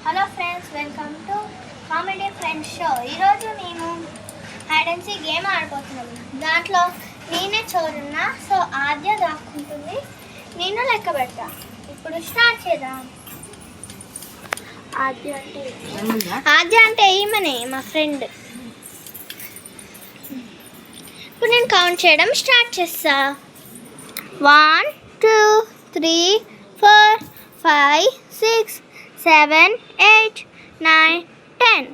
Hello friends, welcome to comedy friends show. ఈరోజు నేను hide and seek game ఆడిపోతున్నాను. దాంట్లో నేనే చోరున్నా. సో ఆద్య దాక్కుంటుంది, నేను లెక్క పెడతా. ఇప్పుడు స్టార్ట్ చేద్దాం. ఆద్య అంటే ఈమెనే, మా ఫ్రెండ్. ఇప్పుడు నేను కౌంట్ చేయడం స్టార్ట్ చేస్తా. 1 2 3 4 5 6 7 8 9 10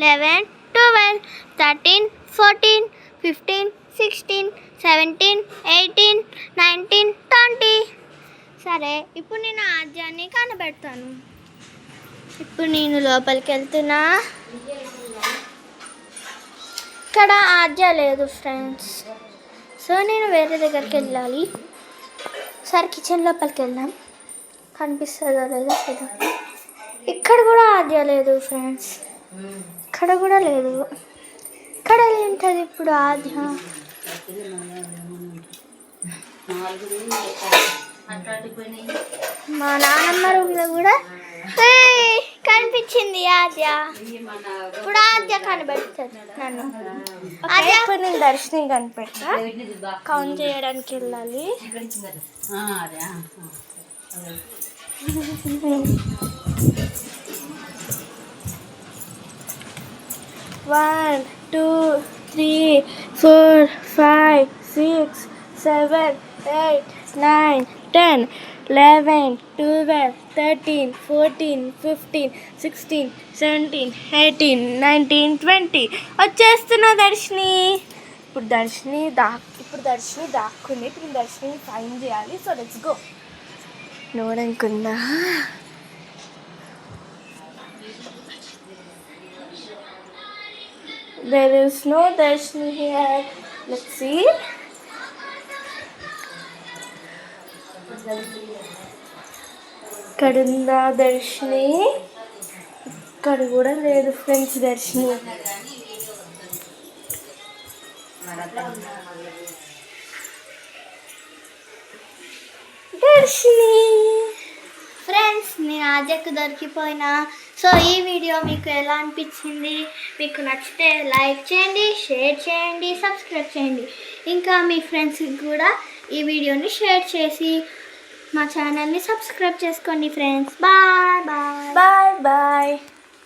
11 12 13 14 15 16 17 18 19 20. సరే, ఇప్పుడు నేను ఆద్యాన్ని కనబెడతాను. ఇప్పుడు నేను లోపలికి వెళ్తున్నా. ఇక్కడ ఆద్య లేదు ఫ్రెండ్స్, సో నేను వేరే దగ్గరికి వెళ్ళాలి. సరే, కిచెన్ లోపలికి వెళ్దాం. కనిపిస్తుందో లేదో చూద్దాం. ఇక్కడ కూడా ఆద్య లేదు ఫ్రెండ్స్, ఇక్కడ కూడా లేదు. ఇక్కడ ఏంటది ఇప్పుడు ఆద్య? మా నాన్నమ్మ రూమ్లో కూడా కనిపించింది ఆద్య. ఇప్పుడు ఆద్య కనబడుతుంది నన్ను. ఆద్య ఇప్పుడు నేను దర్శనం కనిపెట్టా. కౌంట్ చేయడానికి వెళ్ళాలి. 1 2 3 4 5 6 7 8 9 10 11 12 13 14 15 16 17 18 19 20. వచ్చేస్తున్నా దర్శిని. ఇప్పుడు దర్శిని దాక్కుంది. ఇప్పుడు దర్శిని ఫైన్ చేయాలి. So let's go. నోడనుకుందా? There is no Darshini here. Let's see. ఇక్కడ ఉందా దర్శిని? ఇక్కడ కూడా లేదు ఫ్రెండ్స్ దర్శిని. దర్శిని ఫ్రెండ్స్, నేను ఆద్యకు దొరికిపోయినా. సో ఈ వీడియో మీకు ఎలా అనిపించింది? మీకు నచ్చితే లైక్ చేయండి, షేర్ చేయండి, సబ్స్క్రైబ్ చేయండి. ఇంకా మీ ఫ్రెండ్స్కి కూడా ఈ వీడియోని షేర్ చేసి మా ఛానల్ని సబ్స్క్రైబ్ చేసుకోండి friends. Bye bye bye bye.